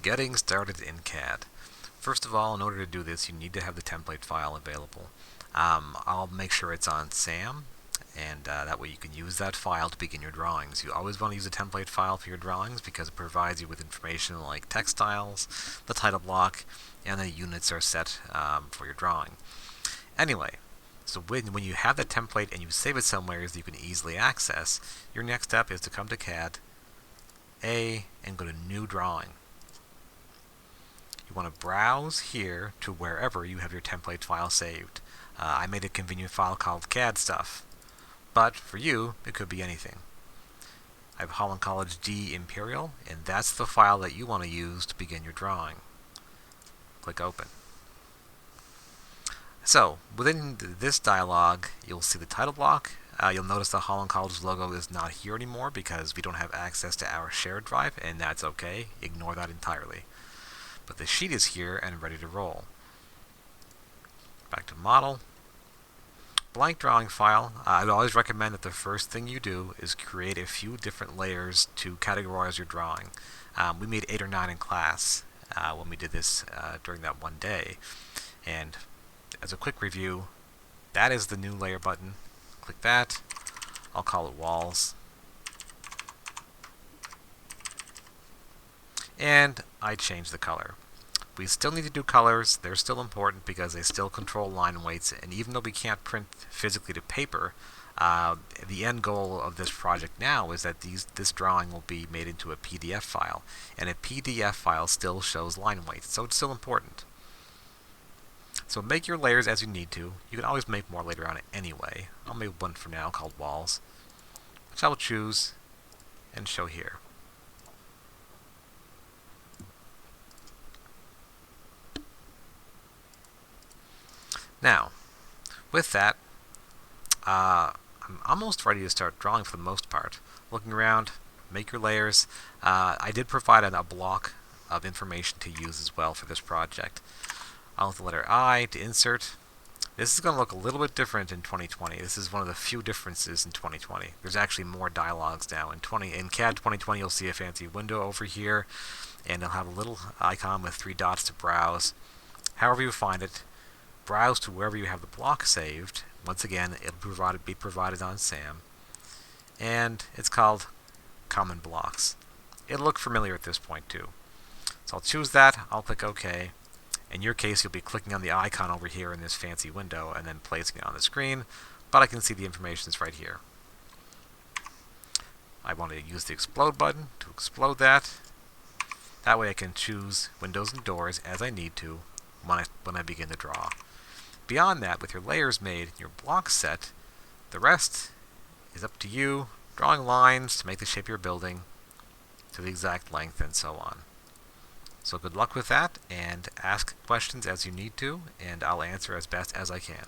Getting started in CAD. First of all, in order to do this, you need to have the template file available. I'll make sure it's on SAM, and that way you can use that file to begin your drawings. You always want to use a template file for your drawings because it provides you with information like text styles, the title block, and the units are set for your drawing. Anyway, so when you have that template and you save it somewhere that you can easily access, your next step is to come to CAD, and go to New Drawing. You want to browse here to wherever you have your template file saved. I made a convenient file called CAD stuff, but for you, it could be anything. I have Holland College D Imperial, and that's the file that you want to use to begin your drawing. Click Open. So, within this dialog, you'll see the title block. You'll notice the Holland College logo is not here anymore because we don't have access to our shared drive, and that's okay. Ignore that entirely. But the sheet is here and ready to roll. Back to Model. Blank drawing file. I'd always recommend that the first thing you do is create a few different layers to categorize your drawing. We made 8 or 9 in class when we did this during that one day. And as a quick review, that is the new layer button. Click that. I'll call it Walls. And I change the color. We still need to do colors. They're still important because they still control line weights, and even though we can't print physically to paper, the end goal of this project now is that this drawing will be made into a PDF file, and a PDF file still shows line weights, so it's still important. So make your layers as you need to. You can always make more later on anyway. I'll make one for now called Walls, which I will choose and show here. Now, with that, I'm almost ready to start drawing for the most part. Looking around, make your layers. I did provide a block of information to use as well for this project. I'll hit the letter I to insert. This is going to look a little bit different in 2020. This is one of the few differences in 2020. There's actually more dialogues now. In CAD 2020, you'll see a fancy window over here, and it'll have a little icon with 3 dots to browse. However you find it, browse to wherever you have the block saved. Once again, it'll be provided on SAM. And it's called Common Blocks. It'll look familiar at this point too. So I'll choose that, I'll click OK. In your case, you'll be clicking on the icon over here in this fancy window and then placing it on the screen, but I can see the information is right here. I want to use the Explode button to explode that. That way I can choose windows and doors as I need to when I begin to draw. Beyond that, with your layers made, your blocks set, the rest is up to you, drawing lines to make the shape of your building to the exact length and so on. So good luck with that, and ask questions as you need to, and I'll answer as best as I can.